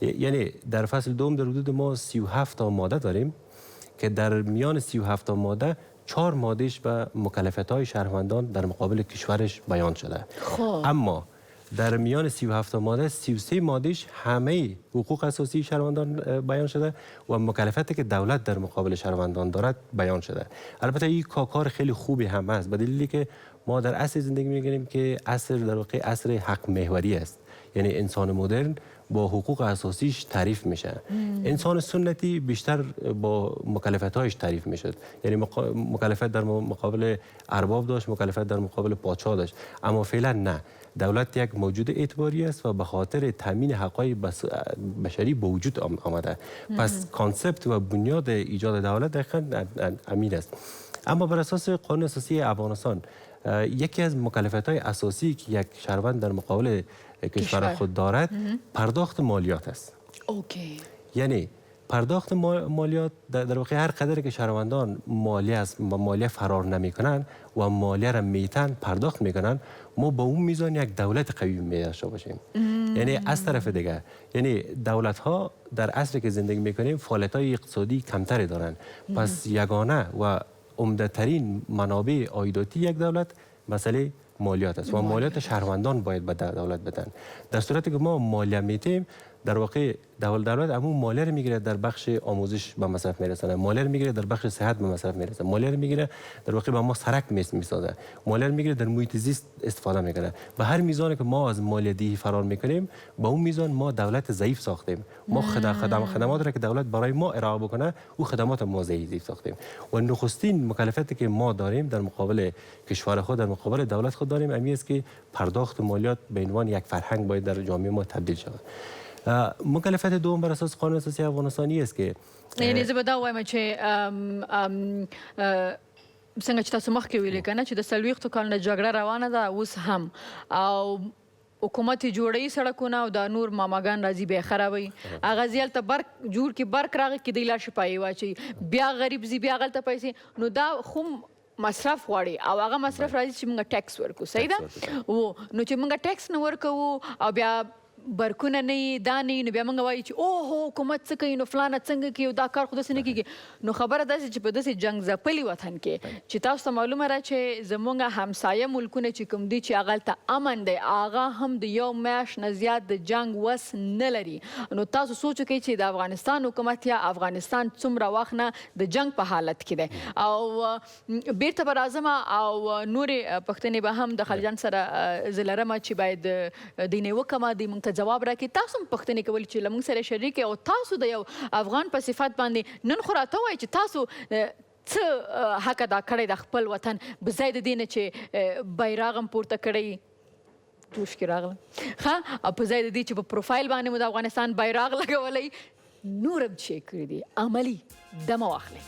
Speaker 5: یعنی در فصل دوم در حدود ما 37 تا ماده داریم که در میان 37 تا ماده 4 مادهش به مکلفیت‌های شهروندان در مقابل کشورش بیان شده. اما در میان 37 ماده 33 مادهش همه حقوق اساسی شهروندان بیان شده و مکلفیتی که دولت در مقابل شهروندان دارد بیان شده. البته این کار خیلی خوبی هم است به دلیلی که ما در عصر زندگی می‌کنیم که عصر در واقع عصر حق محوری است. یعنی انسان مدرن با حقوق اساسیش تعریف میشه. انسان سنتی بیشتر با مکلفیت‌هایش تعریف میشد. یعنی مکلفیت در مقابل ارباب داشت، مکلفیت در مقابل پادشاه داشت. اما فعلا نه. دولت یک موجود اعتباری است و به خاطر تامین حقوق بشری به وجود آمده. پس کانسپت و بنیاد ایجاد دولت دقیقاً امین است. اما بر اساس قانون اساسی افغانستان یکی از مکلفیت‌های اساسی که یک شهروند در مقابل کشور خود دارد پرداخت مالیات است.
Speaker 1: اوکی.
Speaker 5: یعنی پرداخت مالیات در واقع هر قدری که شهروندان مالیه فرار نمیکنن و مالیه را میتن پرداخت میکنن، ما با اون میزان یک دولت قوی داشته باشیم. یعنی از طرف دیگه، یعنی دولت ها در عصری که زندگی میکنیم فعالیت های اقتصادی کمتری دارن، پس یگانه و عمده ترین منابع عایداتی یک دولت مسئله مالیات است و مالیات شهروندان باید به دولت بدن. در صورتی که ما مالیه میتیم، در واقع دولت همون مالیه رو میگیره در بخش آموزش به مصرف میرسونه، مالیه رو میگیره در بخش صحت به مصرف میرسه، مالیه رو میگیره در واقع به ما سرک میسازه، مالیه رو میگیره در محیط زیست استفاده میکنه. به هر میزانی که ما از مالیه دهی فرار میکنیم، با اون میزان ما دولت ضعیف ساختیم. ما خدمات را که دولت برای ما ارائه بکنه، او خدمات ما ضعیف ساختیم. و نخستین مکلفیتی که ما داریم در مقابل کشور خود، در مقابل دولت خود داریم، امی است که پرداخت مالیات به عنوان یک فرهنگ باید در جامعه ما تبدیل شود. مکلفیت دوم بر اساس قانون اساسی افغانستانی است که
Speaker 1: یعنی زه به دا وایم چې څنګه چې تاسو مخکې ویلي که نه چې د 40 کالونو جګړه روانه ده اوس هم، او حکومت یې جوړوي سړکونه او دا نور ماماګان راځي بیا یې خرابوي. هغه ځي هلته برق جوړ کړي، برق راغی کې دی لا شفایي واچوي، بیا غریب ځي بیا هغلته پیسې، نو دا خو مصرف غواړي او هغه مصرف راځي چې موږ ټیکس ورکړو. صحیح ده؟ نو چې موږ ټیکس نه ورکوو او بیا برکونه نه وي دا نه وي، نو بیا موږ وایو چې اوهو حکومت څه کوي، نو فلانه څنګه کوي، دا کار خو داسې نه کېږي. نو خبره داسې چې په داسې جنګ ځپلي وطن کې چې تاسو ته معلومه ده چې زموږ همسایه ملکونه چې کوم دي چې هغه هلته امن دی، هغه هم د یو میاشت نه زیات د جنګ وس نه لري. نو تاسو سوچ وکړئ چې د افغانستان حکومت یا افغانستان څومره وخت نه د جنګ په حالت کې دی. او بیرته به راځم او نورې پوښتنې به هم د خالجان سره زه لرم چې باید دوی نه وکړم، دوی موږ ته جواب راکړي. تاسو هم پوښتنې کولې چې له موږ سره شریک او تاسو د یو افغان په صفت باندې نن خو راته ووایئ چې تاسو څه حق ادا کړی د خپل وطن بځای د دې نه چې بیرغ هم پورته کړی توشکې راغله ښه، او په ځای د دې چې په پروفایل باندې مو د افغانستان بیرغ لګولی، نور هم چې کړي دي عملي دمه واخلئ.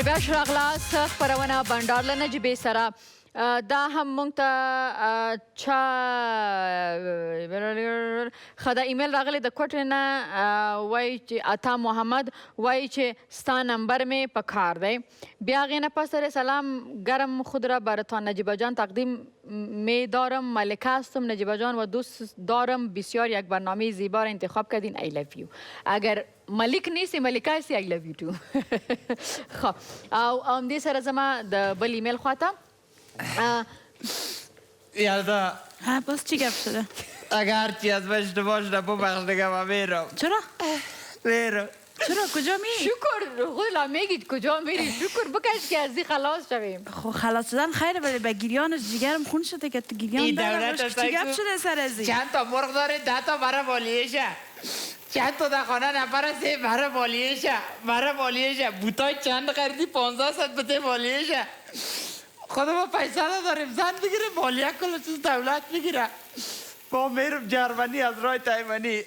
Speaker 1: بیا راغلاست خپرونه بنډار له نجیبې سره. دا هم مونږ ته چا ښه دا ایمیل راغلی د کوټې نه، وایي چې عطا محمد وایي چې ستا نمبر مې په کار دی. بیا هغې نه پس در سلام گرم خود را بر تا نجیبه جان تقدیم می دارم، ملکه هستم نجیبه جان و دوست دارم بسیار، یک برنامه زیبا را انتخاب کردین. I love you. اگر ملک نیستی ملکه هستی I love you too. خب او همدې سره زما د بل ایمیل خواته
Speaker 6: یلدا
Speaker 2: باز چی گپ شده؟
Speaker 6: اگر چی از اشتباه شده ببخش دیگه من میرم.
Speaker 2: چرا؟
Speaker 6: میرم.
Speaker 2: چرا کجا میری؟
Speaker 1: شکر خود میگید کجا میری، شکر بکش که از این خلاص شویم.
Speaker 2: خب خلاص شدن خیره، ولی به گریان جگرم خون شده که گریان داره. چی گپ شده سر ازی؟
Speaker 6: چند تا مرغ داره 10 تا برای مالیشه، چند تا در خانه نفرسته برای مالیشه بوتای چند خریدی 1500 بده مالیشه. خدا ما پیسه نداریم، زن بگیره مالیه کل چیز دولت بگیره. ما میرم جرمنی از رای تایمنی.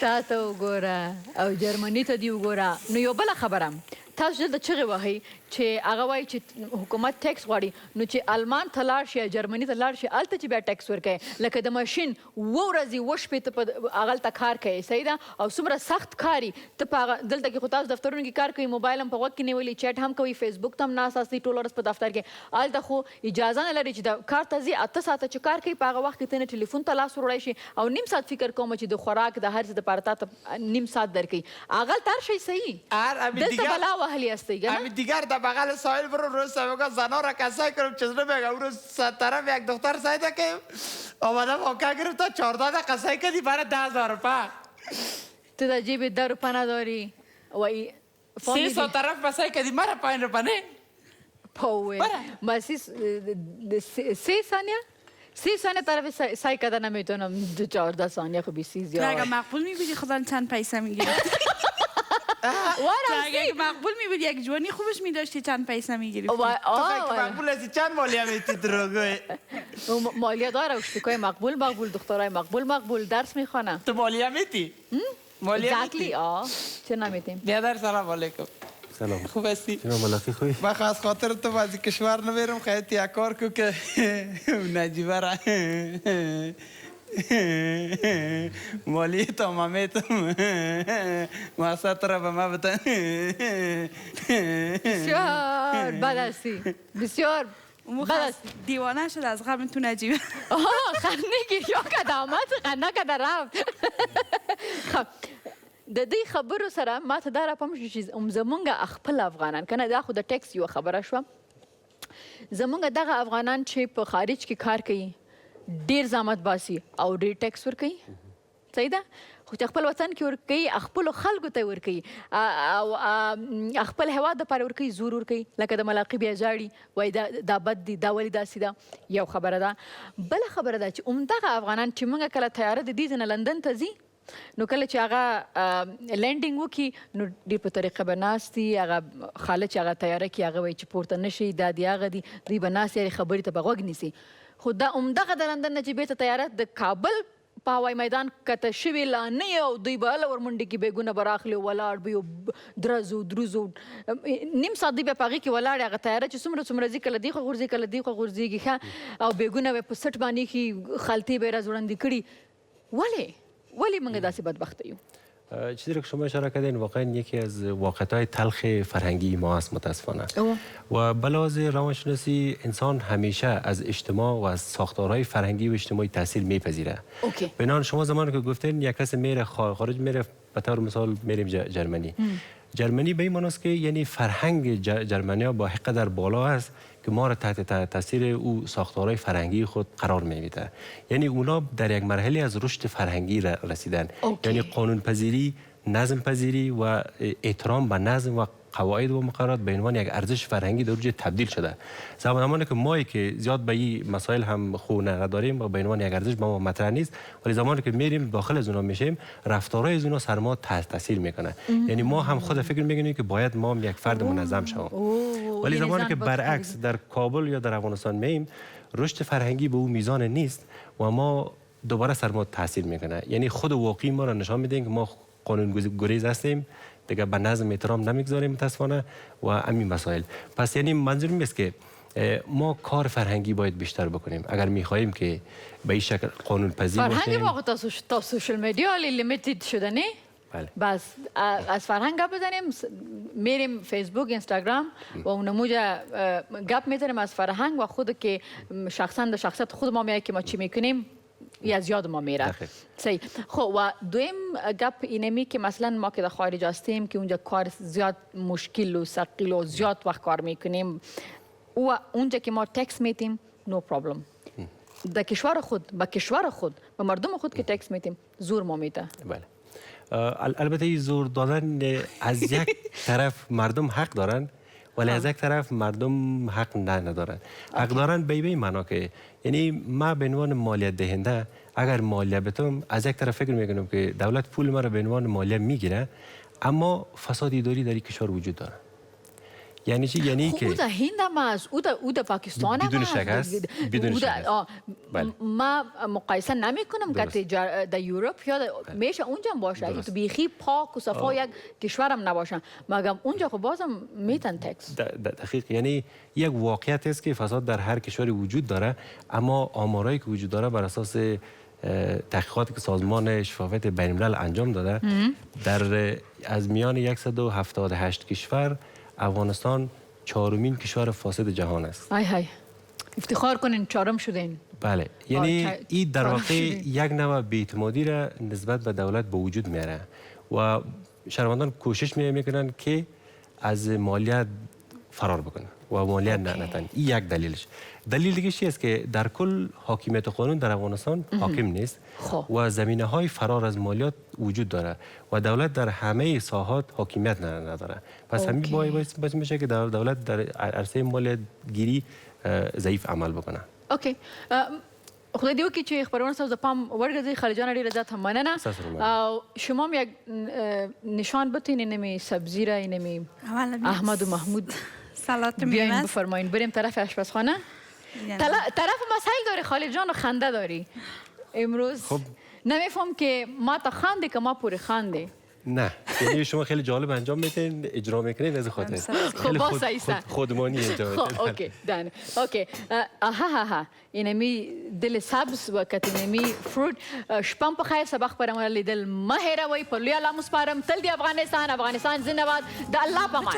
Speaker 1: تا ته وګوره او جرمني ته دی وګوره. نو یو بله خبره، تاسو دلته چغې وهئ چې هغه وایي چې حکومت ټیکس غواړي، نو چې آلمان ته لاړ شي یا جرمني ته لاړ شي هلته چې بیا ټیکس ورکوي، لکه د ماشین 7 ورځې 7 شپې ته په هغلته کار کوي. صحیح ده؟ او څومره سخت کاري ته په هغه دلته کې خو تاسو دفترونو کې کار کوئ، موبایل هم په غوږ کې نیولي، چیټ هم کوئ، فیسبوک ته هم ناست یاستئ ټوله ورځ په دفتر کې. هلته خو اجازه نه لري چې د کار ته ځي 8 ساعته چې کار کوي، په هغه وخت کې ته نه ټلیفون ته لاس وروړی شي او نیم ساعت فکر کوم چې د خوراک د هر څه دپاره تا ته نیم ساعت درکوي. هغلته هر شی صحیح، دلته بلا وهلي هستئ که نه؟
Speaker 6: دیگر در بغل ساحل برو روز سابقا زنا را کسای کنم چیز نمیگم. اون روز طرف یک دختر سایده که آمدم آکه گرفت تا 14 قصای کردی برای 10,000 روپا.
Speaker 1: تو در جیب 10 روپه نداری و
Speaker 6: 300 طرف بسای کدی مرا 5 روپه نه
Speaker 1: پاوه ما 3 ثانیه 30 ثانیه طرف سعی کردن نمیتونم 14 ثانیه خب 30 زیاد
Speaker 2: اگه مقبول میبودی خدا چند پیسه میگیری اگه مقبول میبودی یک جوانی خوبش میداشتی چند پیسه میگیری
Speaker 6: تو که مقبول هستی چند مالیه میتی دروگوی
Speaker 1: مالیه داره اشتکای مقبول دخترای مقبول درس میخوانه
Speaker 6: تو مالیه میتی؟ مالیه میتی؟
Speaker 1: چه نمیتیم
Speaker 6: بیادر سلام علیکم
Speaker 5: سلام
Speaker 6: خوب هستی؟
Speaker 5: جناب ملکی خوبی؟
Speaker 6: من خواست خاطر تو از کشور نمیرم خیلی یک کار کو که نجیبه را مالی تمامیتم ماسات را به ما بتن
Speaker 1: بسیار بد هستی بسیار بد هستی
Speaker 2: دیوانه شد از غم تو نجیبه
Speaker 1: خنده گریا که دامت خنده که در رفت خب د دې خبرو سره ما ته دا راپام شو چې زمونږ خپل افغانان کنه دا خو د ټیکس یو خبره شوه زمونږ دغه افغانان چې په خارج کې کار کوي ډیر زحمت باسي او ډیر ټیکس ورکوي صحیح ده خو چې خپل وطن کې ورکوي خپلو خلکو ته ورکوي او خپل هېواد دپاره ورکوي زور ورکوي لکه د ملاقي بیا ژاړي وایي دا بد دي دا ولې داسې ده یو خبره ده بله خبره ده چې همدغه افغانان چې موږ کله تیاره د دې ځای نه لندن ته ځي نو کله چې هغه لینډینګ وکړي نو ډېر په طریقه به ناست دي هغه خاله چې هغه تیاره کړي هغه وایي چې پورته نه شي دا دي هغه دي دوی به ناست یاري خبرې ته به غوږ نیسي خو دا همدغه د لندن نه چې بېرته تیاره د کابل په هوایي میدان کته شوي لا نه او دوی به هله ورمنډې کې بیګونه به راخلي ولاړ به یو درزو دروزو نیم ساعت دوی بیا په هغې کې ولاړې هغه تیاره چې څومره ځي کله دې خوا غورځي کله دې خوا غورځېږي ښه او بیګونه به په سټ باندې ایښي خلطې به یې راځوړندې کړي ولی منگه داستی بدبخته یو
Speaker 5: چیزی که شما اشاره کردین واقعا یکی از واقعیت‌های تلخ فرهنگی ما است متاسفانه و بلحاظ روانشناسی انسان همیشه از اجتماع و از ساختارهای فرهنگی و اجتماعی تاثیر میپذیره بنابراین شما زمانی که گفتین یک کس میره خارج میره به طور مثال میریم جرمنی به این معنی است که یعنی فرهنگ جرمنیا با قدر بالا است که ما را تحت تاثیر او ساختارهای فرهنگی خود قرار میده یعنی اونا در یک مرحله از رشد فرهنگی رسیدن یعنی قانون پذیری نظم پذیری و احترام به نظم و قواعد و مقررات به عنوان یک ارزش فرهنگی در اوج تبدیل شده زمانی که ما که زیاد به این مسائل هم خو نداریم و به عنوان یک ارزش به ما مطرح نیست ولی زمانی که میریم داخل از اونا میشیم رفتارهای از اونا سر ما تاثیر میکنه یعنی ما هم خود فکر میکنیم که باید ما هم یک فرد منظم شویم ولی زمانی که برعکس در کابل یا در افغانستان میم رشد فرهنگی به اون میزان نیست و ما دوباره سر ما تاثیر میکنه یعنی خود واقعی ما را نشان میده که ما قانون گریز هستیم دیگه به نظم احترام نمیگذاریم متاسفانه و همین مسائل پس یعنی منظور این است که ما کار فرهنگی باید بیشتر بکنیم اگر میخواهیم که به این شکل قانون پذیر باشیم
Speaker 1: فرهنگ واقعا تا سوشل میدیا لیمیتد شده نه
Speaker 5: بله
Speaker 1: بس از فرهنگ گپ بزنیم میریم فیسبوک اینستاگرام و اونموجا گپ میزنیم از فرهنگ و خود که شخصا شخصیت خود ما میگه که ما چی میکنیم یا زیاد ما میره صحیح خب و دویم گپ اینمی که مثلا ما که در خارج هستیم که اونجا کار زیاد مشکل و ثقیل و زیاد وقت کار میکنیم و اونجا که ما تکس میتیم نو پرابلم در کشور خود به مردم خود که تکس میتیم زور ما میده
Speaker 5: بله البته این زور دادن از یک طرف مردم حق دارن ولی از یک طرف مردم حق ندارن حق دارن به این معنا که یعنی ما به عنوان مالیات دهنده اگر مالیه بدم از یک طرف فکر میکنم که دولت پول ما را به عنوان مالیه میگیره اما فساد اداری در این کشور وجود داره یعنی چی یعنی که
Speaker 1: او در هند هم است او در پاکستان هم
Speaker 5: بدون شک است بدون شک است
Speaker 1: ما مقایسه نمی کنم که در یوروپ یا میشه اونجا هم باشه اگه تو بیخی پاک و صفا یک کشور هم نباشه مگر اونجا خب بازم میتن تکس
Speaker 5: دقیق یعنی یک واقعیت است که فساد در هر کشوری وجود داره اما آمارایی که وجود داره بر اساس تحقیقاتی که سازمان شفافیت بین الملل انجام داده در از میان 178 کشور افغانستان چهارمین کشور فاسد جهان است.
Speaker 1: های افتخار کنین چهارم شدین.
Speaker 5: بله یعنی این در واقع یک نوع بی‌اعتمادی را نسبت به دولت به وجود میاره و شهروندان کوشش میکنن که از مالیات فرار بکنن و مالیات نتن این یک دلیلش دلیل دیگه چی است که در کل حاکمیت قانون در افغانستان حاکم نیست و زمینه های فرار از مالیات وجود داره و دولت در همه ساحات حاکمیت نداره. پس همین باعث میشه که دولت در عرصه مالیات گیری ضعیف عمل بکنه.
Speaker 1: اوکی. خدای دیو که چه خبرونه ساز پام ورگزی خارجان ری رضا مننه. شما هم یک نشان بتین اینمی سبزی را اینمی احمد و محمود
Speaker 2: سلات
Speaker 1: بیاین
Speaker 2: میوه
Speaker 1: بفرمایین بریم طرف آشپزخانه. طرف مسائل داری خالد جان و خنده داری امروز. نمیفهم که ما تا خنده که ما پوری خنده.
Speaker 5: نه یعنی شما خیلی جالب انجام میدین اجرا میکنین از خاطر
Speaker 1: خب با سایسته
Speaker 5: خودمانی انجام
Speaker 1: خب اوکی دن اوکی ها اینمی دل سبز و کتینمی فروت شپم په خیر سبق پرم لیدل مهره وای په لوی الله مسپارم تل دی افغانستان زنده باد د الله پامان